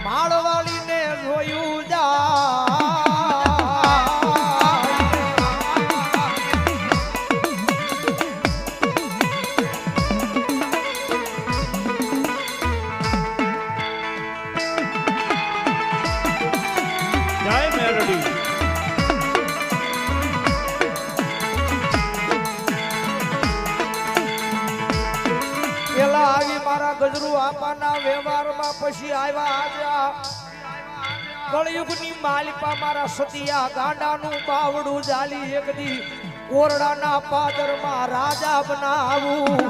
માળવાળીને જોયું જા ગજરું આપાના વ્યવહારમાં પછી આવ્યા કળયુગની માલિપા મારા સતિયા ગાંડાનું બાવડું જાલી એકદી ઓરડાના પાદરમાં રાજા બનાવું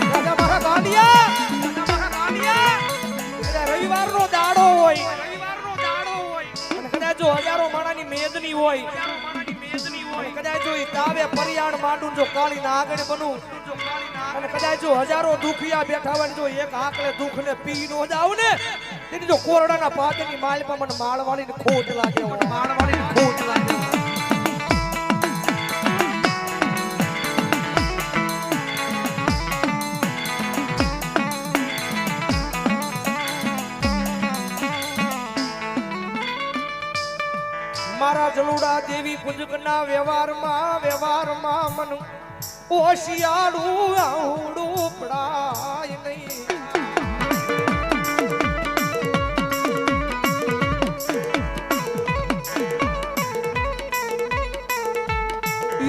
રાજા મારા ગાંડિયા રવિવારનો દાડો હોય અને કદાચ જો હજારો માણાની મેદની હોય કદાચ જો તાવે પરિયાણ માંડું જો કાળી ના આગળ બનું અને કદાચ જો હજારો દુખિયા બેઠા હોય જો એક આકલે દુખ ને પી નો જાવ ને તેની જો કોરડાના પાદની માલપા મને માળવાળીને ખોટ લાગે માળવાળીને ખોટ લાગે મારા જલુડા દેવી પૂજકના વ્યવહારમાં મન ઓશિયાળું આવડું પડાય નહીં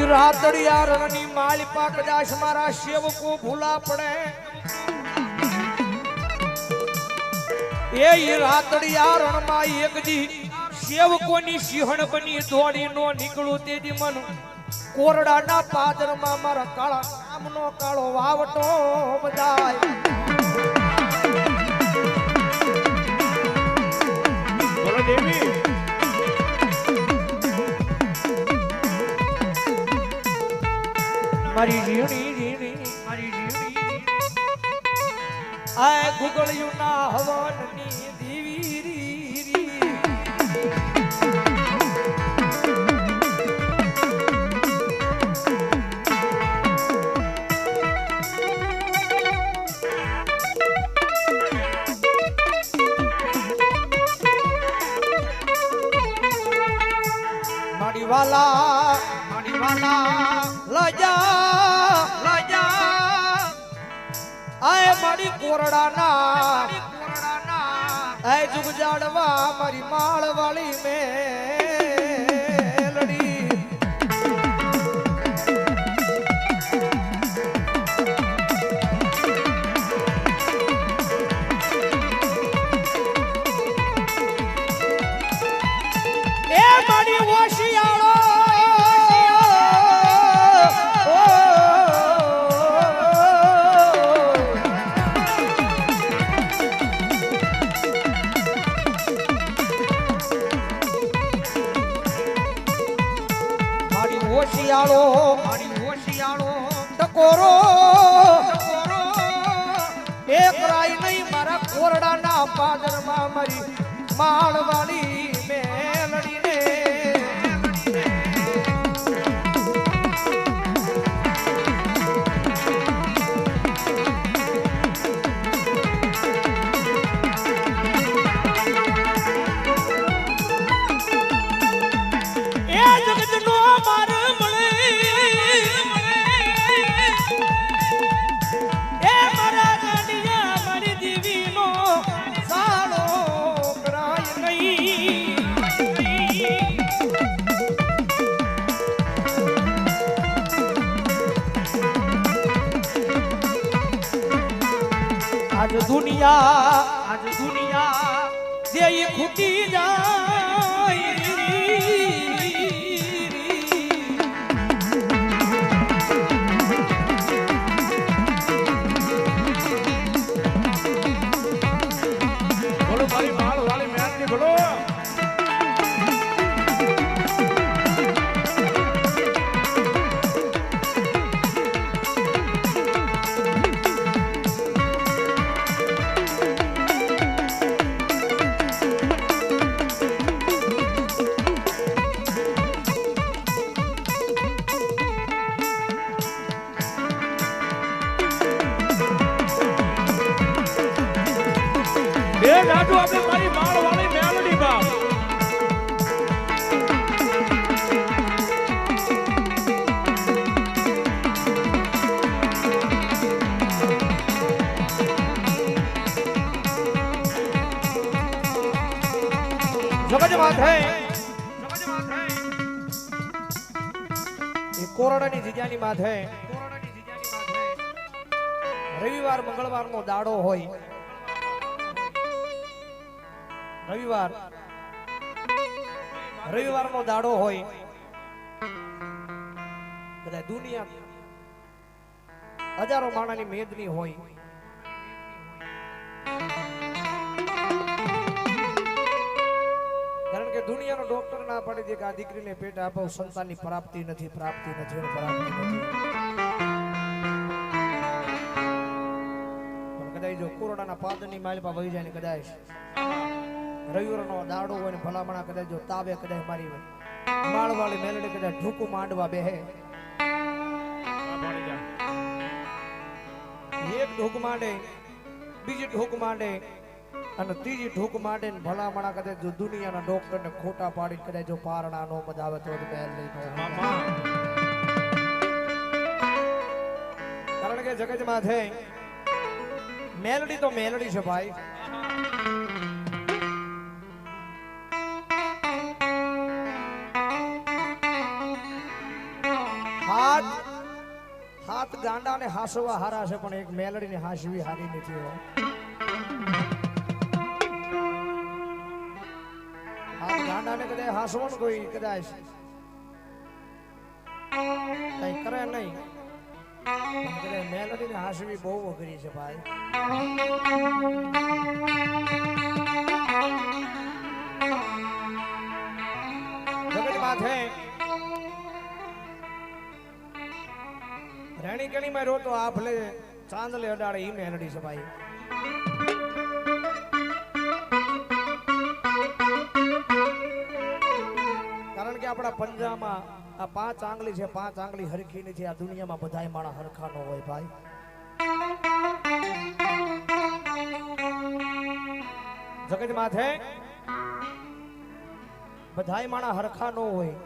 રાતડિયા રણની માલિપા કદાચ મારા સેવકો ભૂલા પડે એ રાતડિયા રણમાં એક દી સેવકોની સિંહણ બની દોડી નો નીકળું તેદી મન કોરડાના પાદરમાં મારા કાળા નામનો કાળો વાવટો બજાય બોલો દેવી મારી ઝીણી આ ગુગળિયું ના હવનની દીવી વાલા લજા આય મારી કોરડાના આય જુગ જાડવા મારી માળવાળી મેલડી એ મારી ઓશિયાળો ઓશિયાળો ટકોરો એક રાય નહીં મારા કોરડાના પાદરમાં મારી માળવાળી મેલડીને એ જગતનો માર આજ દુનિયા જે ખૂટી જાય બોલો મારી માળ વાળી મેળની બોલો લાડુ આપણે મારી માળ વાળી મેલડી બાપ જગત માથે એ કોરોનાની જીજાની માથે રવિવાર મંગળવારનો દાડો હોય રવિવારનો દાડો હોય બધા દુનિયા હજારો માણાની મેદની હોય કારણ કે દુનિયાનો ડોક્ટર ના પાડી દે કે આ દીકરીને પેટ આપો સંતાનની પ્રાપ્તિ નથી પ્રાપ્તિ નથી પણ કદાચ જો કોરોનાના પાદરની માલપા વહી જાય ને કદાચ રવિવારનો દાડો હોય ને ભલામણા કદાચ જો તાવે કદાચ મારી માળવાળી મેલડી કદાચ ઢૂકું માંડવા બેહે એક ઢૂક માંડે બીજી ઢૂક માંડે અને ત્રીજી ઢૂક માંડે ને ભલામણા કદાચ જો દુનિયાના ડોક્ટર ને ખોટા પાડી કદાચ જો પારણા નો બધાવે તો બેલ લઈ કારણ કે જગત માથે મેલડી તો મેલડી છે ભાઈ હાથ ગાંડા ને હાસવા હારા છે પણ એક મેલડી ને હાસવી હારી નથી હાથ ગાંડા ને કદાચ હાસવાનું કોઈ કદાચ કઈ કરે નહીં મેલડી ને હાસવી બહુ અઘરી છે ભાઈ જગત માથે રેણી કણી માં રોતો આ ભલે ચાંદલે અડાડે ઈ મેલડી છે ભાઈ કારણ કે આપણા પંજામાં આ 5 આંગળી છે 5 આંગળી હરખી નથી આ દુનિયામાં બધાય માણા હરખા નો હોય ભાઈ જગત માથે બધાય માણા હરખા નો હોય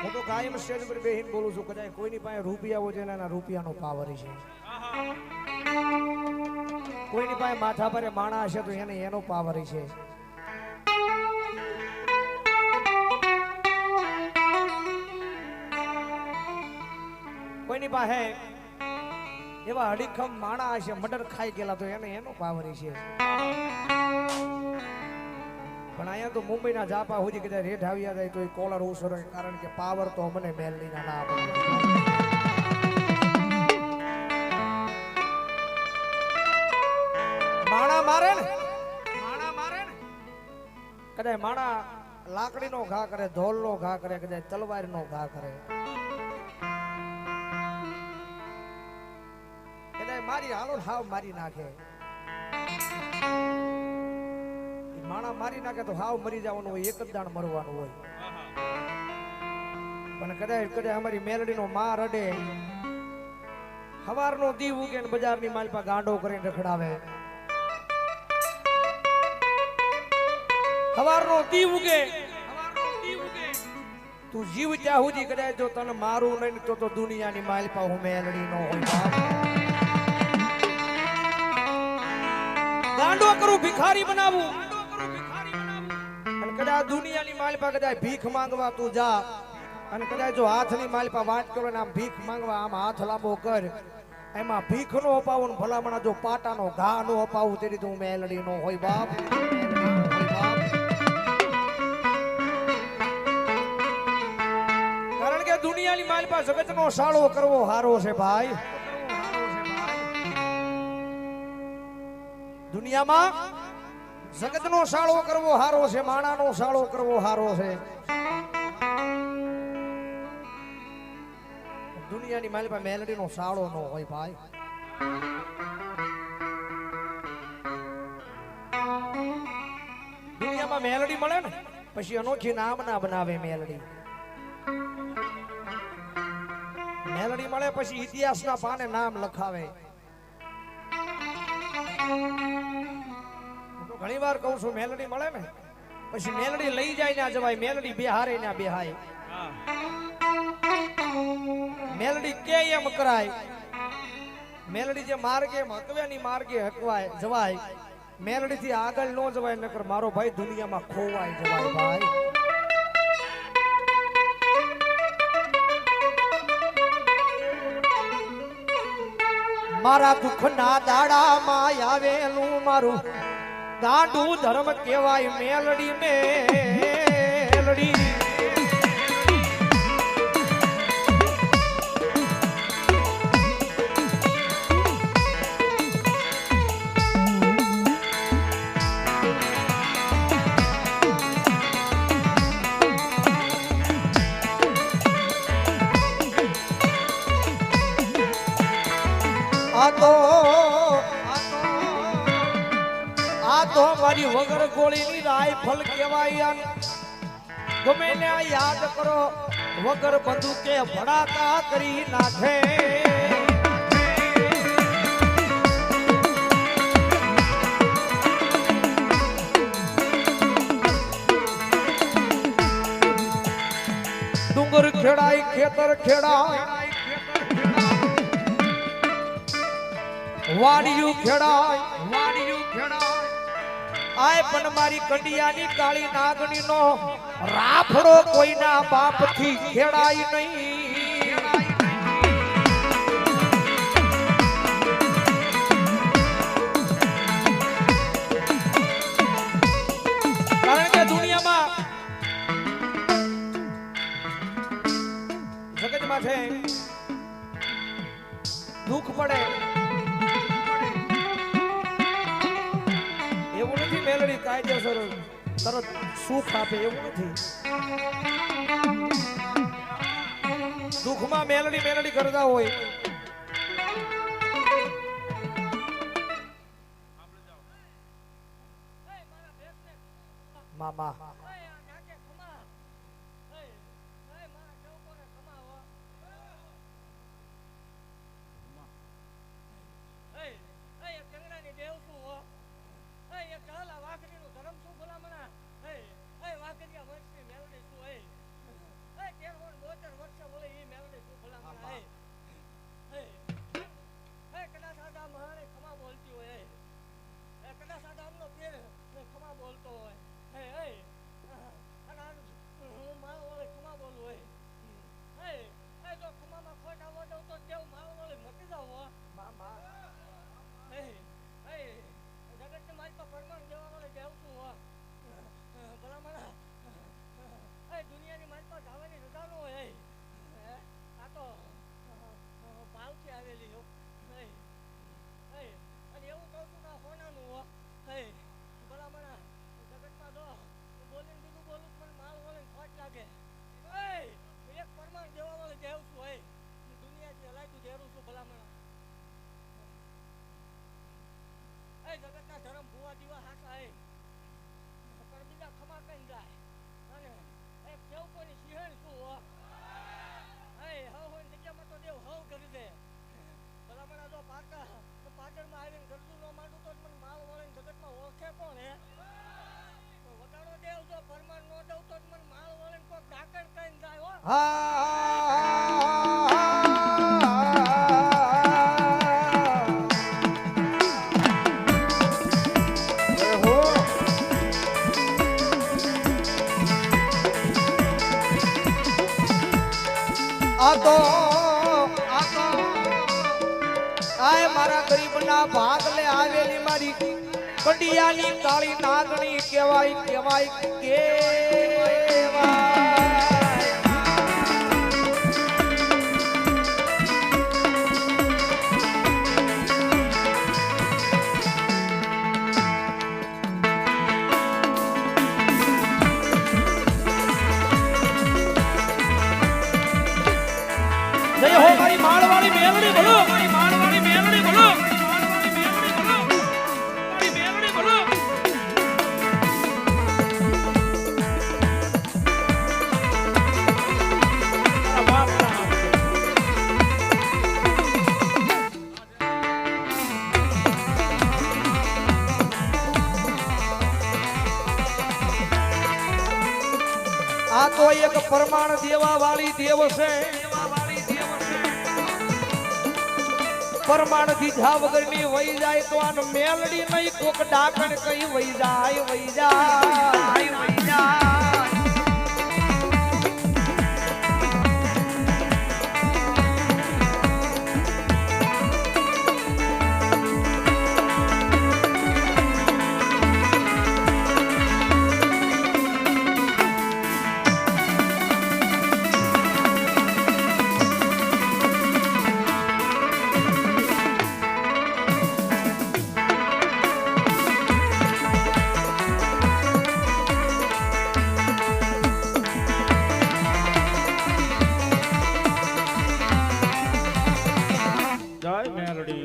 હું તો કાયમ સ્ટેજ પર બેહીને બોલું છું કદાચ કોઈની પાસે રૂપિયા હોય છે એના રૂપિયાનો પાવર છે કોઈની પાસે માથા પર માણા હશે તો એને એનો પાવર છે કોઈની પાસે એવા હડીખમ માણા હશે મર્ડર ખાઈ ગયેલા તો એને એનો પાવર છે પણ અહીંયા તો મુંબઈના જાપા સુધી કદાચ રેટ આવ્યા જાય તો એ કોલર ઉછળે કારણ કે પાવર તો મને મેલડીના ના આપે માણા મારે ને કદાચ માણા લાકડીનો ઘા કરે ધોલનો ઘા કરે કદાચ તલવારનો ઘા કરે કદાચ મારી હાલો હાવ મારી નાખે માણા મારી નાખે તો હાવ મરી જવાનું હોય એક જ દાણ મરવાનું હોય પણ કદાચ અમારી મેલડીનો માં રડે હવારનો દીવ ઉગે ને બજારની માલપા ગાંડો કરીને રખડાવે હવારનો દીવ ઉગે તું જીવ ત્યાં સુધી કદાચ જો તને મારું નહીં તો દુનિયાની માલપા હું મેલડી નો હોય ગાંડો કરું ભિખારી બનાવું કદાચ દુનિયાની માલપા કદાચ ભીખ માંગવા તું જા અને કદાચ જો હાથની માલપા વાત કરો ને આમ ભીખ માંગવા આમ હાથ લાંબો કર એમાં ભીખ નો અપાવું ને ભલામણા જો પાટાનો ઘા નો અપાવું તેરી તું મેલડી નો હોય બાપ કારણ કે દુનિયાની માલપા જગતનો સાળો કરવો હારો છે ભાઈ દુનિયામાં જગતનો સાળો કરવો હારો છે માણાનો સાળો કરવો હારો છે દુનિયાની માલપા મેલડીનો સાળો નો હોય ભાઈ દુનિયામાં મેલડી મળે ને પછી અનોખી નામ ના બનાવે મેલડી મેલડી મળે પછી ઇતિહાસના પાને નામ લખાવે. ઘણી વાર કહું છું મેલડી મળે ને પછી મેલડી લઈ જાય ના જવાય, મેલડી બેહારે ના બેહાય, મેલડી કે એમ કરાય, મેલડી જે માર્ગે હકવ્યાની માર્ગે હકવાય જવાય, મેલડી થી આગળ ન જવાય નકર મારો ભાઈ દુનિયામાં ખોવાય જવાય ભાઈ. મારા દુઃખના દાડામાં આવેલું મારું ગાંડું ધર્મ કહેવાય મેલડી મેલડી. આ તો મારી વગર ગોળીની રાયફલ કહેવાય. ગમે ને યાદ કરો વગર બંદૂકે ભડાકા કરી નાખે. ડુંગર ખેડાય ખેતર ખેડાય વાડિયું ખેડાય આય પણ મારી કંડિયાની કાળી નાગણી નો રાફડો કોઈના બાપ થી ખેડાય નહીં. કારણ કે દુનિયામાં જગતમાં છે દુઃખ પડે એવું નથી મેલડી કાયદેસર તરત સુખ આપે એવું નથી. દુઃખમાં મેલડી કરતા હોય. મામા ધર્મ ભુવા દીવા હાથા હે પણ બીજા ખમા કઈ જાય અને એક કેવકોની સિંહણ શું હો હે હવ હોય જગ્યામાં તો દેવ હવ કરી દે ભલામણા જો પાકા તો પાટણમાં આવીને ગરજુ ન માંડું તો મને માલ વળીને જગતમાં ઓળખે કોણ હે વગાડો દેવ જો પરમાન નો દઉં તો મને માલ વળીને કોક ડાકર કઈ જાય હો. આય મારા ગરીબના ભાગલે આવેલી મારી કંડિયાની કાળી નાગણી કહેવાય જય હો મારી માળવાળી મેલડી બોલો, મારી માળવાળી મેલડી બોલો, મારી મેલડી બોલો. એક પરમાણ દેવા વાળી દેવ છે પરમાણ દીધા વગરની વહી જાય તો આનો મેલડી નહીં કોક ડાકણ કઈ વહી જાય વહી જાય જય મેલડી.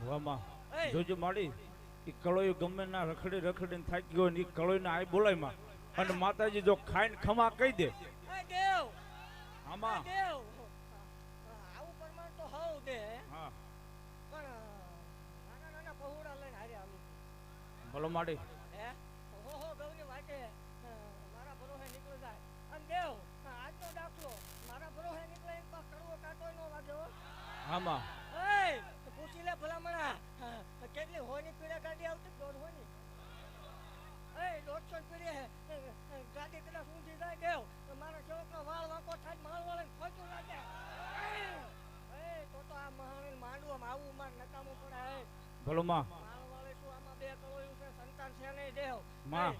વામાં જોજો માડી ઈ કળોય ગમે ના રખડી રખડીને થાકી ગયો ને ઈ કળોય ને આય બોલાય માં અને માતાજી જો ખાઈને ખમા કહી દે આમાં આવું પરમાણ તો હાવ દે હા પણ નાના નાના પહોળા લઈને હારે આલું ભલો માડી હે હો ગૌની વાટે મારા ભરોહે નીકળી જાય અને દેવ આજનો દાખલો મારા ભરોહે નીકળે એક પાક કડવો કાટો નો વાગ્યો આમાં એ પૂછી લે ભલામણા કેટલી હોની પીળે ગાડી આવતી દોઢ હોની એ 150 પીળે ગાડી કદાચ ઊંધી જાય દેવ તો મારા ચોકનો વાળ વાંકો થાય માળ વાળે ખોચું લાગે એ તો આ મહાન માંડવામાં આવું માર નકામું પડે એ ભલો માં માળ વાળે શું આમાં બે કળોયું છે સંતાન છે નહીં દેવ માં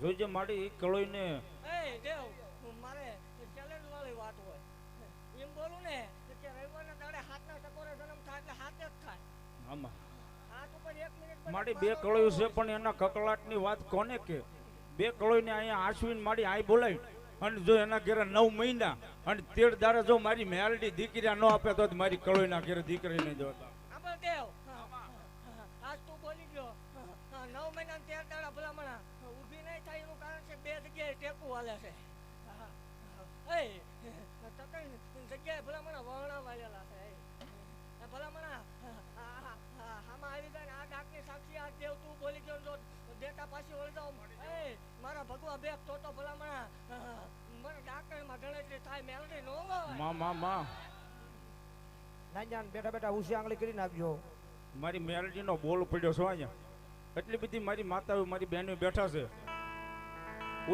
જોજો માડી ઈ કળોય ને એ દેવ મારે ચેલેન્જ વાળી વાત હોય એમ બોલું ને કે રવિવારના દાડે હાથના ટકોરે જન્મ થાય એટલે હાથે જ થાય આમાં હાથ ઉપર 1 મિનિટ માડી બે કળોય છે પણ એના કકળાટની વાત કોને કે બે કળોયને અહીંયા આશ્વિન માડી આઈ બોલાવી અને જો એના ઘરે 9 મહિના અને 13 દાડા જો મારી મેલડી દીકરી ન આપે તો મારી કળોયના ઘરે દીકરીને જો આંબળ દેવ આજ તું બોલી ગયો 9 મહિના 13 દાડા ભલામણા ઊભી નહીં થાય એનું કારણ છે બે જગ્યાએ ટેકું હાલે છે એ તકન જગ્યાએ ભલામણા વહણા વાળેલા છે એ ભલામણા આમાં આવી જાય ને આ ડાકની સાક્ષી આજ દેવ તું બોલી ગયો જો દેતા પાછી વળી જાવ એ મારા ભગવા બેક તો ભલામણા મને ડાકરમાં ગણતરી થાય મેલડી નો માં ના જાન બેઠા બેઠા ઉસી આંગળી કરી નાખજો મારી મેલડીનો બોલ પડ્યો છો અહીંયા એટલી બધી મારી માતાઓ મારી બહેનો બેઠા છે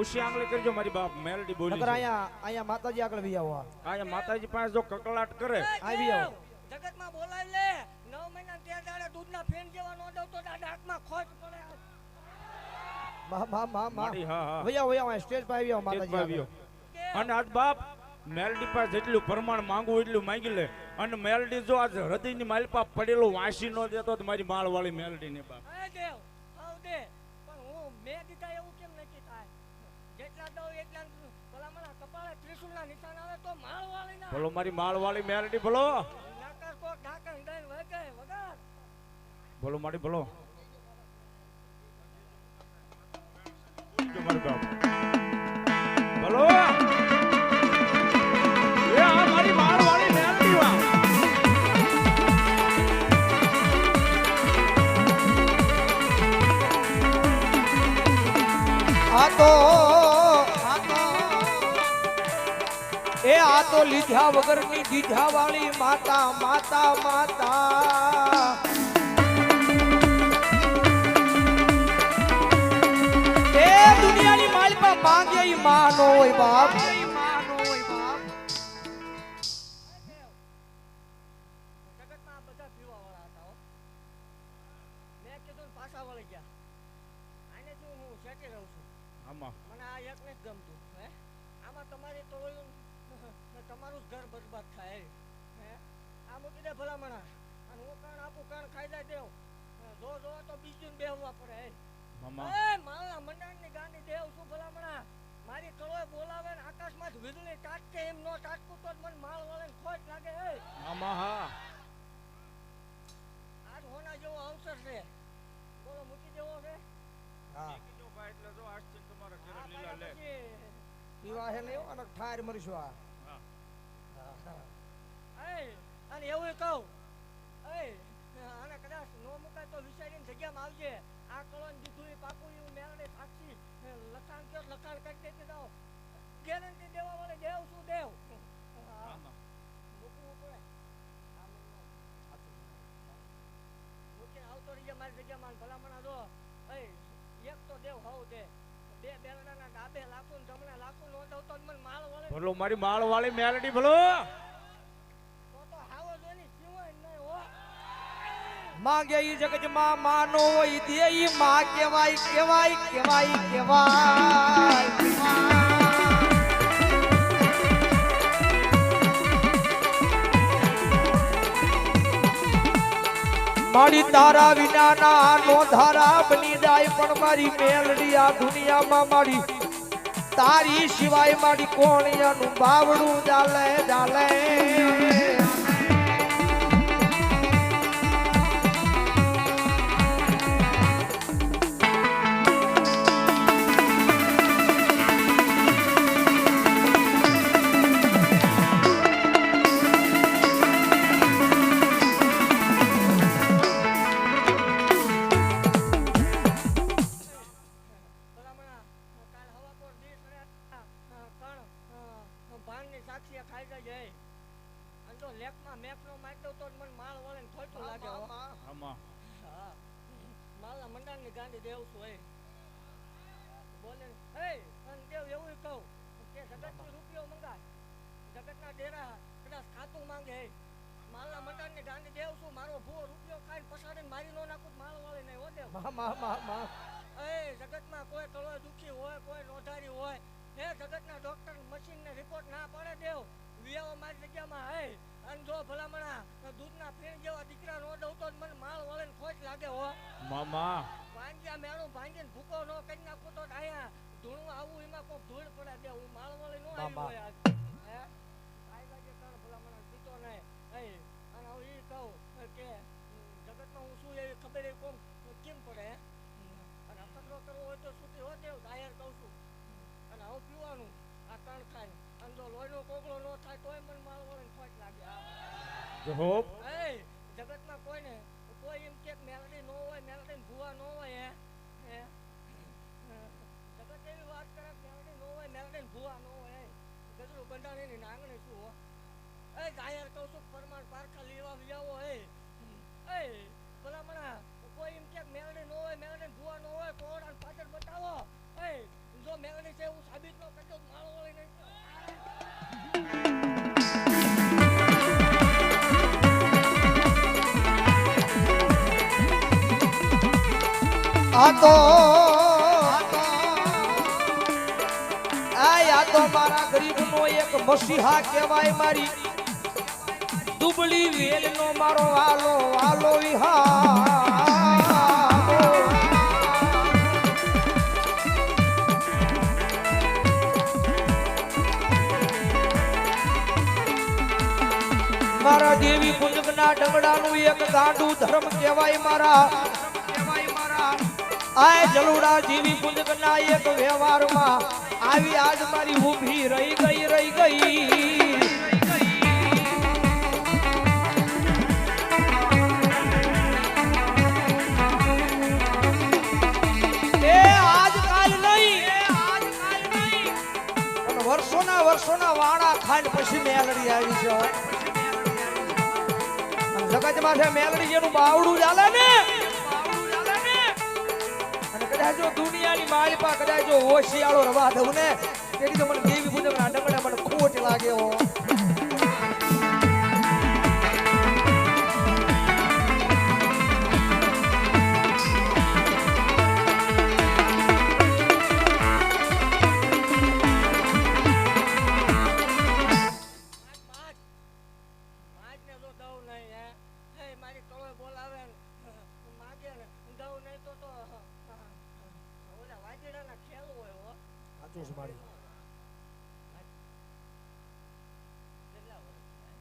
ઉસી આંગળી કરજો મારી બાપ મેલડી બોલી નકર અહીંયા માતાજી આગળ વી આવો અહીંયા માતાજી પાસે જો કકળાટ કરે આવી આવો જગતમાં બોલાવી લે 9 મહિના 13 દાડા દૂધના ફેન જેવા નો દઉં તો ડાકમાં ખોટ પડે માં માડી હા વયા સ્ટેજ પર આવી આવો માતાજી આવ્યો અને આજ બાપ મેલડી પાસે જેટલું પ્રમાણ માંગવું એટલું માંગી લે અને મેલડી જો આજ હૃદયની માલપા પડેલો વાંસી નો દેતો તો મારી માળ વાળી મેલડી ને બાપ એ દેવ આવ દે પણ હું મે દીધા એવું કેમ નક્કી થાય જેટલા દઉં એટલા ભલામણા કપાળે ત્રિશુલના નિશાન આવે તો માળ વાળી ના ભલો મારી માળ વાળી મેલડી ભલો નાકર કોક ઢાકણ દઈને વગે વગર ભલો મારી ભલો જો મારી બાપ ભલો એ આ મારી માળ વાળી મેલડી વા આ તો લીધા વગરની દીધા વાળી માતા માતા માતા પણ માંગે ઈ માં નો હોય બાપ. જગતમાં આ બધા પીવાવાળા હતા હો. મેં કીધું ને પાછા વળી ગયા. આને શું હું શેકી રહું છું. આમાં મને આ એક ને જ ગમતું હે આમાં તમારી ટોળું ને તમારું જ ઘર બરબાદ થાય હે આ મૂકી દે ભલામણા અને હું કાણ આપું કાણ ખાઈ જાય દેવ જો જો તો બીજું બેહવા પડે હે મામા એ મારા મંડાણની ગાંડી દેવ શું ભલામણા મારી કળોય બોલાવે ને આકાશમાં જ વીજળી તાટકે એમ નો તાટકું તો જ મને માળ વાળે ખોટ લાગે હે મામા હા આજ હોના જેવો અવસર છે બોલો મૂકી દેવો છે હા જો ભાઈ એટલે જો આજથી તમારા ઘરે આ લીલા લે પછી પીવા હે નહીં અને ઠાર મરીશું આ. હા અને એવું કહું આને કદાચ નો મુકાય તો વિચારીને જગ્યામાં આવજે આ કળોન દીધું પાકું એવું મેળે સાક્ષી લખાણ કયો લખાણ કરી દેતી જાઓ ગેરંટી દેવા વાળે દેવ શું દેવ આમાં મૂકવું પડે મૂકીને આવતો રહીએ મારી જગ્યામાં ભલામણા જો એક તો દેવ હોવ દે બે બેરડાના ડાબે લાખું જમણે લાખું નો દઉં તો મને માળ વળે ભલો મારી માળ વાળી મેલડી ભલો તો હાવો જોની સિવાય નહીં હો માંગે ઈ જગતમાં માં નો હોય દે ઈ માં કેવાય કેવાય કેવાય કેવાય. મારી તારા વિનાના નો ધારા બની જાય પણ મારી મેલડી આ દુનિયામાં મારી તારી સિવાય મારી કોણિયાનું બાવડું ચાલે ચાલે. ભલામણા કાલ હવા પર દી સડ્યા કણ ભાનની સાક્ષીએ ખાઈ જાય અને જો લેકમાં મેકનો મારી દઉં તો જ મને માળ વળે ને ખોટું લાગે હો. આમાં હા માળના મંડાણની ગાંડી દેવ છું બોલે અને દેવ એવું કહું કે જગતની રૂપિયો મંગાય જગતના ડેરા કદાચ ખાતું માંગે માળના મંડાણની ગાંડી દેવ છું મારો ભૂવો રૂપિયો ખાઈને પસાડીને મારી નો નાખું માળ વળે નહીં હો દેવ જગતમાં કોઈ કળોય દુખી હોય કોઈ નોંધારી હોય હે જગતના ડોક્ટર મશીન ને રિપોર્ટ ના પાડે દેવ વિયાવો મારી જગ્યામાં અને જો ભલામણા દૂધના ફેણ જેવા દીકરા નો દઉં તો મને માળ વળે ને ખોટ લાગે હો મામા ભાંગ્યા મેળું ભાંગીને ભૂકો નો કરી નાખું તો આયા ધૂણું આવું એમાં કોઈ ધૂળ પડે દે હું માળ વળે નો આવી હોય આજ હે આઈ લાગે તાર ભલામણા પીતો નહીં અને હું ઈ કહું કે જગતમાં હું શું એવી ખબર એ કોમ કેમ પડે અને અપકડો કરવો હોય તો છૂટી હો દેવ જાહેર કહું છું અને હું પીવાનું આ કણ ખાય અને જો લોહીનો કોગળો ન થાય તોય મને માળ વળે ને ખોટ લાગે જોબ જગતમાં કોઈને કોઈ એમ કે મેલડી નો હોય મેલડી ભૂવા નો હોય હે જગત એવી વાત કરે મેલડી નો હોય મેલડી ભૂવા નો હોય ગજરું બંધાણીની નાંગણી શું હો જાહેર કહું છું પરમાણ પારખા લેવા વ્યાવો ભલામણા કોઈ એમ કે મેલડી નો હોય મેલડી ભૂવા નો હોય કોણ પાછળ બતાવો જો મેલડી છે એવું સાબિત ન કરજો માળો વળી નહીં આ તો મારા ગરીબનો એક મસીહા કહેવાય મારી દુબળી વેલનો મારો વાલો વાલો મારા દેવી કુંજના ડંગડાનું એક ગાંડું ધર્મ કહેવાય મારા આય જલુડા જીવી કુંજના એક વ્યવહારમાં આવી આજ મારી ઊભી રહી ગઈ એ આજ કાલ નહીં પણ વર્ષોના વાણા ખાંડ પછી મેલડી આવી છે જગત માથે મેલડી જેનું બાવડું ચાલે ને અને કદાચ જો દુનિયાની માલિપા કદાચ જો હોશિયાળો રવા દઉં ને તેથી તો મને દેવી પૂજકના ડંગડા મને ખોટ લાગે હો. આજને જો દઉં નહીં હે હે મારી કળોય બોલાવે ને માગે ને દઉં નહીં તો ઓલા વાજડાના ખેલ હોય હો. સાચું છે મારી. કેટલા વર્ષ થયા?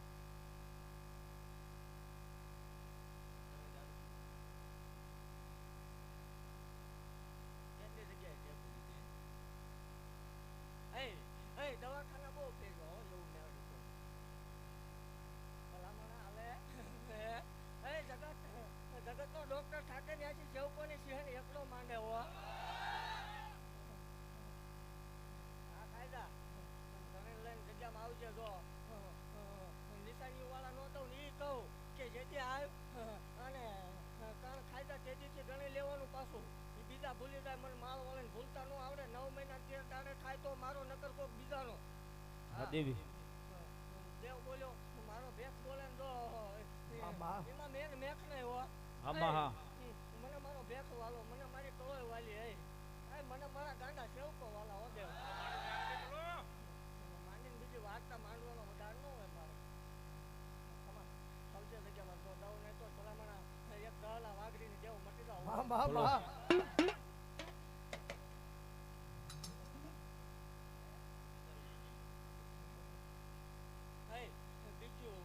કેટલી જગ્યાએ ટેપુ લીધી? એ દવાખાના બહુ ફેરવા હો એવું મેળવી તો. ભલામણ હાલે એ જગતનો ડોક્ટર ઠાકર ત્યાંથી જેવકોની સિંહણ એકલો માંડે હો. આ કાયદા તને લઈને જગ્યામાં આવજે જો નિશાની વાળા નો દઉં ને એ કહું કે જેથી આવ અને કણ ખાયદા તેજીથી ગણી લેવાનું પાછું એ બીજા ભૂલી જાય મને માલ વાળાને ભૂલતા ન આવડે 9 મહિના 13 દાડે થાય તો મારો નકર કોક બીજાનો. હા દેવી દેવ બોલ્યો મારો ભેખ બોલે ને જો આમાં. એમાં મેન મેખ નહીં હો. આમાં હા મને મારો ભેખ વાલો મને મારી કળોય વાલી હે મને મારા ગાંડા સેવકો વાલા હો દેવ. માંડીને બીજી વાર્તા માંડવાનો વધાર ન હોય મારે. સૌથી જગ્યામાં જો દઉં નહીં તો ભલામણા એક દહલા વાઘરીની જેવું મટી જાવ. બીજું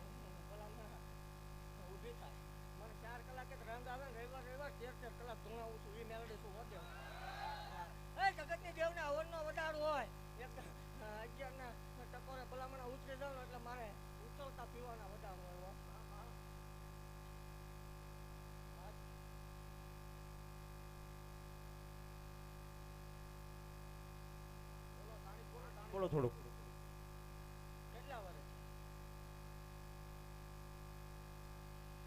ભલામણા ઊભી થાય મને 4 કલાકે રંગ આવે ને રવિવાર 13 કલાક ધોણાવું છું એ મેળવી છું વધે. જગતની દેવને હવનનો વધારો હોય 11 ટકોરે ભલામણા ઉતરી જાવ એટલે મારે ઉતરતા પીવાના વધારો હોય. બોલો થોડુંક કેટલા વર્ષ?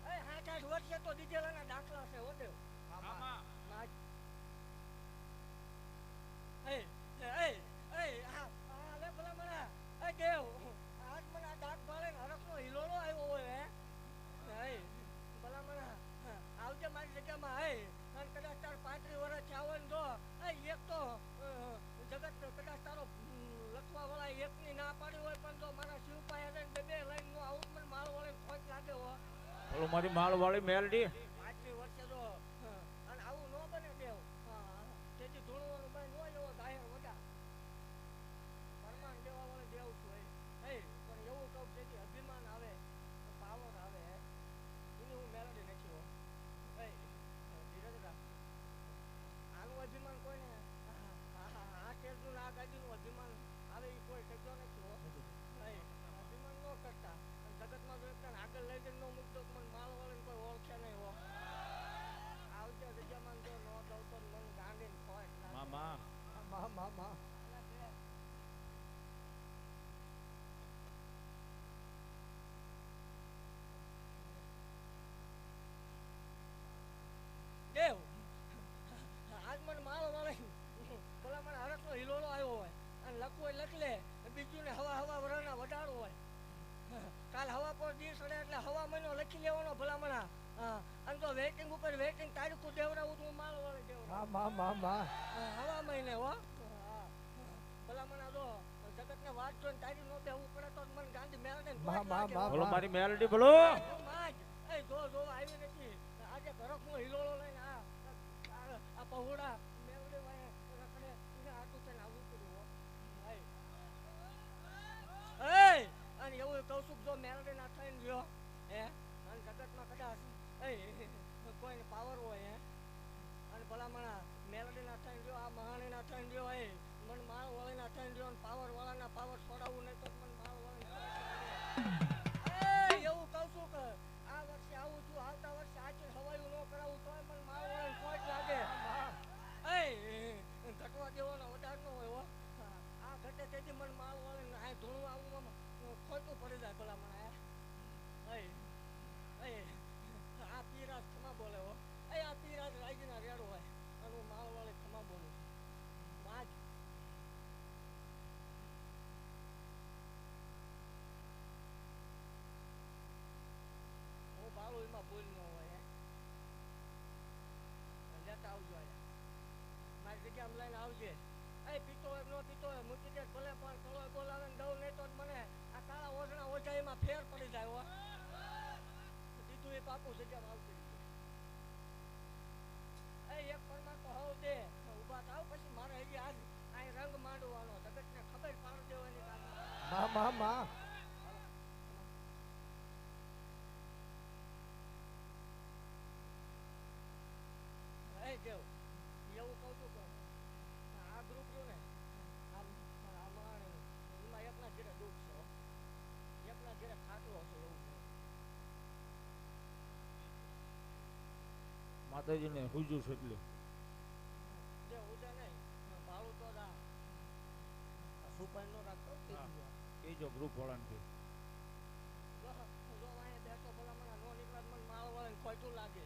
7-8 વર્ષે તો દીધેલાના દાખલા છે હો દેવ. લે ભલામણા દેવ આજ મને આ દાંત ભાળે ને હરખનો હિલોળો આવ્યો હોય હે ભલામણા આવજે મારી જગ્યામાં અને કદાચ તાર 35 વર્ષ થયા હોય ને જો એક તો જગત કદાચ તારો લખવા વાળા એકની ના પાડી હોય પણ જો મારા શિવ પાસે બે લાઈન નો આવું મને માળ વાળે ખોટ લાગે હો. બોલો મારી માળ વાળી મેલડી 35 વર્ષે જો અને આવું ન બને દેવ તેથી ધૂણવાનું ભાઈ નો એવો જાહેર વડા પરમાન દેવા વાળે દેવ છું પણ એવું કહું તેથી અભિમાન આવે પાવર આવે એની હું મેલડી નથી હો. ધીરજ રાખ આનું અભિમાન કોઈને આ કેસનું આ ગાડીનું અભિમાન આવે એ કોઈ શક્યો નથી હો. અભિમાન ન કરતા જગતમાં જો એકદમ આગળ લઈ જઈને નો મુદ્દો મને માલ વાળીને કોઈ ઓળખે નહીં હો. આવજે જગ્યામાં જો નો દઉં તો મન ગાંડીને ખોટ મામા દેવ આજ મને માલ વાળે ભલા મને હરખનો હિલોળો આવ્યો હોય અને લખવું હોય લખ લે બીજું ને હવા વરાના વધારો હોય. કાલ હવા પર દિવસ અડે એટલે હવા મહિનો લખી લેવાનો ભલામણા અને તો વેટિંગ ઉપર વેટિંગ તારીખું દેવડાવું તું માલ વાળે દેવડા હવા મહિને હો. ભલામણા જો જગતને વાત જોઈને તારી નો બેહવું પડે તો મને ગાંધી મેળને બોલો મારી મેલડી બોલો જો આવી નથી આજે ઘરકનો હિલોળો લઈને આ પહોળા મેળડે વાય રખડે એને આટું થઈને આવવું પડ્યું હો. અને એવું કહું છું જો મેળડે ના થઈને ગયો અને જગતમાં કદાચ કોઈને પાવર હોય અને ભલામણા મેલડી ના થઈને ગયો આ મહાણી ના થઈને ગયો મન માળ વાળી ના થઈને ગયો પાવર વાળાના પાવર છોડાવવું નહીં તો મન માળ વાળી એવું કહું છું કે આ વર્ષે આવું છું આવતા વર્ષે આચી હવાયું ન કરાવું તો મને માળ વાળાને ખોટ લાગે. ઘટવા દેવાનો વધાર ન હોય હો. આ ઘટે તેથી મને માળ વાળાને આ ધૂણું આવું ખોટું પડી જાય ભલામણા આ પીરાજ ખમા બોલે હો. આ પીરાજ રાજીના રેડો હોય અને હું માળ વાળી ખમા બાપુ જગ્યામાં આવતી રહી. એક પરમાર તો હોવ દે ઊભા થાવ પછી મારે હજી આજ આ રંગ માંડવાનો જગતને ખબર પાડી દેવાની માં માં માં દેવ એવું કહું છું કોણ આ ગ્રુપ રહ્યું ને આમાં એમાં એકના ઘેરે દુઃખ છે એકના ઘેરે ખાટલો છે એવું છે. માતાજીને હુજુ છે એટલે જે ઉજે નહીં ભાડું તો દા સુપાઈ નો રાખતો કેજો ગ્રુપ વાળાને કે જો વાંહે બેઠો ભલામણ નો નીકળે મને માળ વાળાને ખોટું લાગે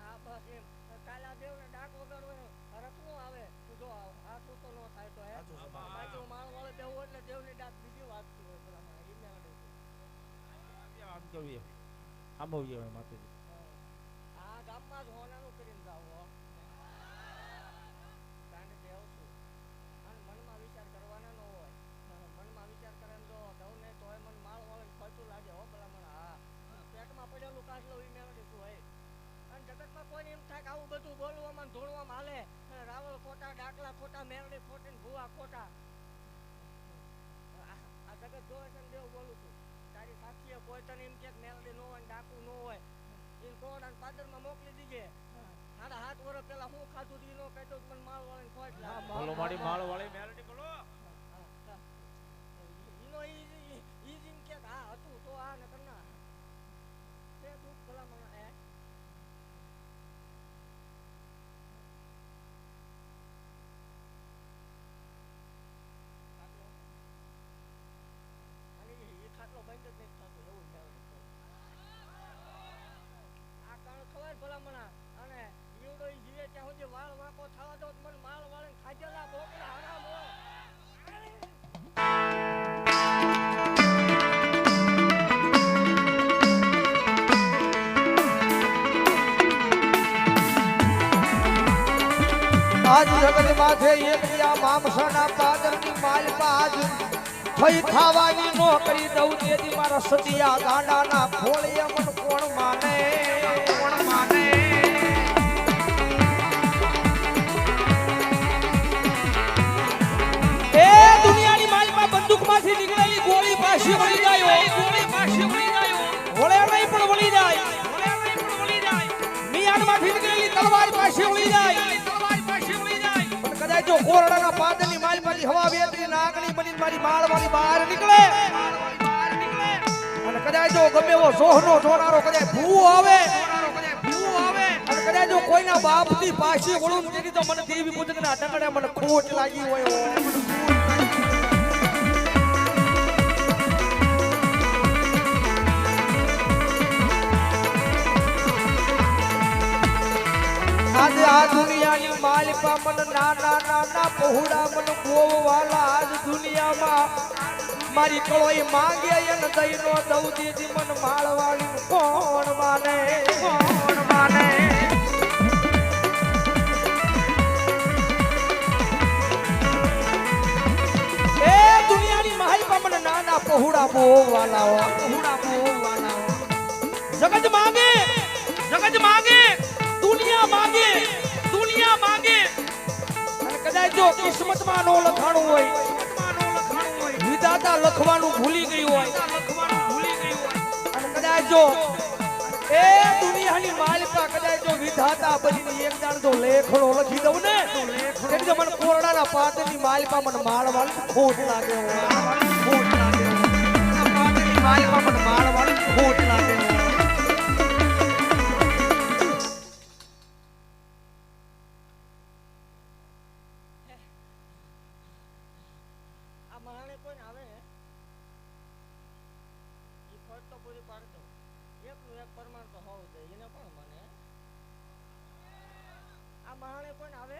હા બસ એમ કાલા દેવને ડાક વગાડવાનો રખનો આવે તો જો આ તો નો થાય તો હે બાજુ માળ વાળે બેવું એટલે દેવની ડાક બીજી વાત હોય ભલામણ ઈ મેળે આમ કહીએ આમ આવીએ માતાજી આ ગામમાં જ હોનાનું કરીને જાવ કાને દેવ છું અને મનમાં વિચાર કરવાના ન હોય મનમાં વિચાર કરે જો દઉં નહીં તો મને માળ વાળે ખોટું લાગે હો ભલામણ હા પેટમાં પડેલું કાચલો ઈ મેળે શું હોય અને જગતમાં કોઈ એમ થાય કે આવું બધું બોલવામાં ધોળવામાં હાલે રાવળ ખોટા ડાકલા ખોટા મેરડી ખોટી ભૂવા ખોટા આ જગત જોવે છે દેવ બોલું છું તારી સાક્ષીએ કોઈ તને એમ કે મેરડી નો હોય ડાકુ નો હોય એ કોણ અને પાદરમાં મોકલી દીજે સાડા 7 વર્ષ પહેલા હું ખાધું દી નો કહેતો મને માળ વાળીને ખોટ લાગે બોલો મારી માળ વાળી મેલડી બોલો ઈનો ઈ જીમ કે હા હતું તો આ ન કરના તે દુઃખ ભલા મને હે ખાટલો બંધ જ નહીં થતો એવું આ કારણ ખબર ભલામણા અને ઈવડો ઈ જીવે ત્યાં સુધી વાળ વાંકો થવા દો મને માળ વાળીને ખાજેલા બોકડા હરામ હો આજ જગત માથે એકિયા મામસાના પાદરની માલપા આજ થઈ ખાવાની નો કરી દઉં તેથી મારા સતિયા ગાંડાના ખોળીએ મન કોણ માને કોણ માને એ દુનિયાની માલપા બંદૂકમાંથી નીકળેલી ગોળી પાછી વળી જાય ગોળી પાછી વળી જાય વળે નહીં પણ વળી જાય વળે નહીં પણ વળી જાય મિયાનમાંથી નીકળેલી તલવાર પાછી વળી જાય જો કોરડાના પાદરની માલપાની હવા વેતી નાગણી બની મારી માળવાળી બહાર નીકળે અને કદાચ જો ગમે એવો સોહનો જોનારો કદાચ ભૂ આવે અને કદાચ જો કોઈના બાપની પાછી વળું તેની તો મને દેવી પૂજકના ડંગડે મને ખોટ લાગી હોય આજે આ દુનિયાની માલિકા મન નાના નાના પહોળા મન ગોવાલા આજ દુનિયામાં મારી કળોઈ માંગે અને દઈનો દઉં દીધી મન માળવાળી કોણ માને કોણ માને એ દુનિયાની માલિકા મન નાના પહોળા ગોવાલા જગત માંગે દુનિયા માંગે અને કદાચ જો કિસ્મતમાં નો લખાણું હોય વિધાતા લખવાનું ભૂલી ગયું હોય અને કદાચ જો એ દુનિયાની માલિકા કદાચ જો વિધાતા બનીને એક દાણ જો લેખડો લખી દઉં ને એટલે જો મને કોરડાના પાદરની માલિકા મને માળવાળી ખોટ લાગે પાદરની માલિકા મને માળવાળી ખોટ લાગે પરમાણ તો હોવું જોઈએ એને પણ મને આ મહાણે કોઈ આવે